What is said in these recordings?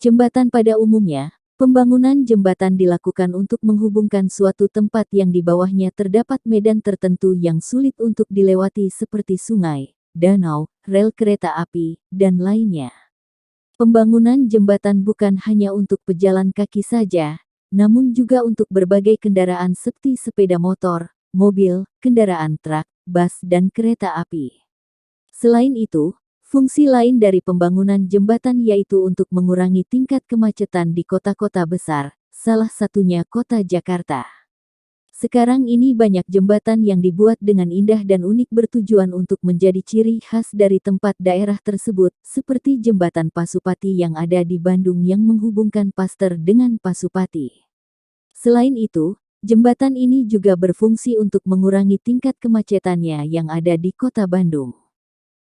Jembatan pada umumnya, pembangunan jembatan dilakukan untuk menghubungkan suatu tempat yang di bawahnya terdapat medan tertentu yang sulit untuk dilewati seperti sungai, danau, rel kereta api, dan lainnya. Pembangunan jembatan bukan hanya untuk pejalan kaki saja, namun juga untuk berbagai kendaraan seperti sepeda motor, mobil, kendaraan truk, bus dan kereta api. Selain itu, fungsi lain dari pembangunan jembatan yaitu untuk mengurangi tingkat kemacetan di kota-kota besar, salah satunya kota Jakarta. Sekarang ini banyak jembatan yang dibuat dengan indah dan unik bertujuan untuk menjadi ciri khas dari tempat daerah tersebut, seperti Jembatan Pasupati yang ada di Bandung yang menghubungkan Paster dengan Pasupati. Selain itu, jembatan ini juga berfungsi untuk mengurangi tingkat kemacetannya yang ada di kota Bandung.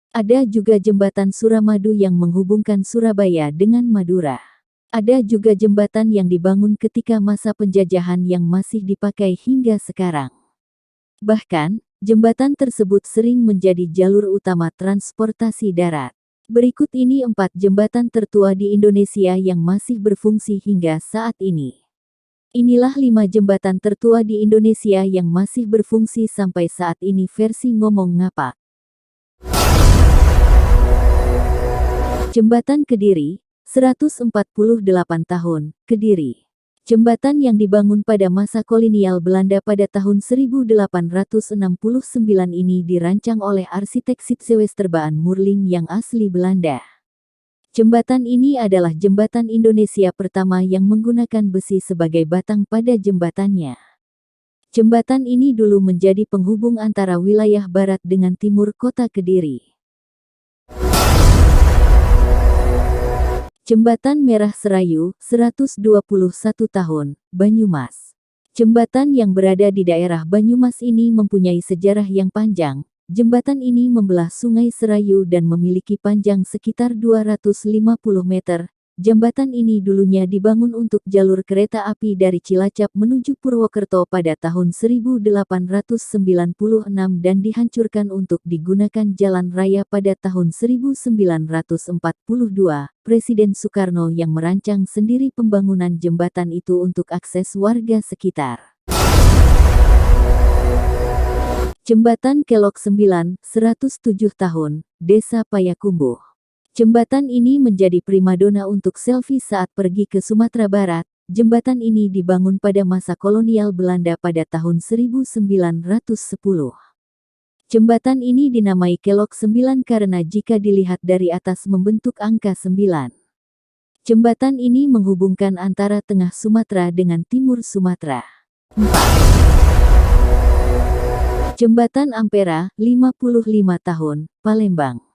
Ada juga jembatan Suramadu yang menghubungkan Surabaya dengan Madura. Ada juga jembatan yang dibangun ketika masa penjajahan yang masih dipakai hingga sekarang. Bahkan, jembatan tersebut sering menjadi jalur utama transportasi darat. Berikut ini 4 jembatan tertua di Indonesia yang masih berfungsi hingga saat ini. Inilah 5 jembatan tertua di Indonesia yang masih berfungsi sampai saat ini versi Ngomong Ngapak. Jembatan Kediri, 148 tahun, Kediri. Jembatan yang dibangun pada masa kolonial Belanda pada tahun 1869 ini dirancang oleh arsitek Sitsewesterban Murling yang asli Belanda. Jembatan ini adalah jembatan Indonesia pertama yang menggunakan besi sebagai batang pada jembatannya. Jembatan ini dulu menjadi penghubung antara wilayah barat dengan timur kota Kediri. Jembatan Merah Serayu, 121 tahun, Banyumas. Jembatan yang berada di daerah Banyumas ini mempunyai sejarah yang panjang. Jembatan ini membelah Sungai Serayu dan memiliki panjang sekitar 250 meter. Jembatan ini dulunya dibangun untuk jalur kereta api dari Cilacap menuju Purwokerto pada tahun 1896 dan dihancurkan untuk digunakan jalan raya pada tahun 1942. Presiden Soekarno yang merancang sendiri pembangunan jembatan itu untuk akses warga sekitar. Jembatan Kelok 9, 107 tahun, Desa Payakumbuh. Jembatan ini menjadi primadona untuk selfie saat pergi ke Sumatera Barat. Jembatan ini dibangun pada masa kolonial Belanda pada tahun 1910. Jembatan ini dinamai Kelok 9 karena jika dilihat dari atas membentuk angka 9. Jembatan ini menghubungkan antara tengah Sumatera dengan timur Sumatera. 4. Jembatan Ampera, 55 tahun, Palembang.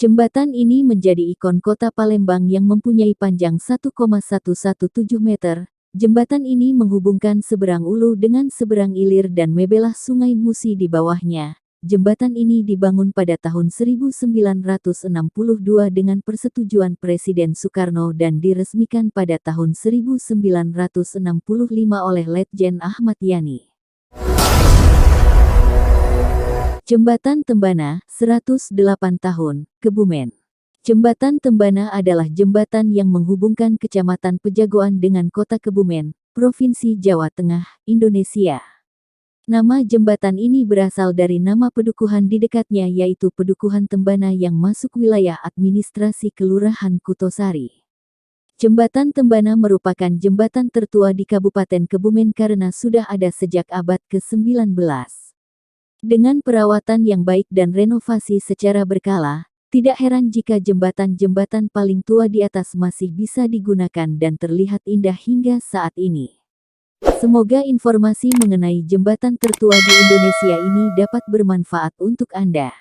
Jembatan ini menjadi ikon kota Palembang yang mempunyai panjang 1,117 meter. Jembatan ini menghubungkan seberang Ulu dengan seberang Ilir dan membelah Sungai Musi di bawahnya. Jembatan ini dibangun pada tahun 1962 dengan persetujuan Presiden Soekarno dan diresmikan pada tahun 1965 oleh Letjen Ahmad Yani. Jembatan Tembana, 108 tahun, Kebumen. Jembatan Tembana adalah jembatan yang menghubungkan Kecamatan Pejagoan dengan Kota Kebumen, Provinsi Jawa Tengah, Indonesia. Nama jembatan ini berasal dari nama pedukuhan di dekatnya yaitu Pedukuhan Tembana yang masuk wilayah administrasi Kelurahan Kutosari. Jembatan Tembana merupakan jembatan tertua di Kabupaten Kebumen karena sudah ada sejak abad ke-19. Dengan perawatan yang baik dan renovasi secara berkala, tidak heran jika jembatan-jembatan paling tua di atas masih bisa digunakan dan terlihat indah hingga saat ini. Semoga informasi mengenai jembatan tertua di Indonesia ini dapat bermanfaat untuk Anda.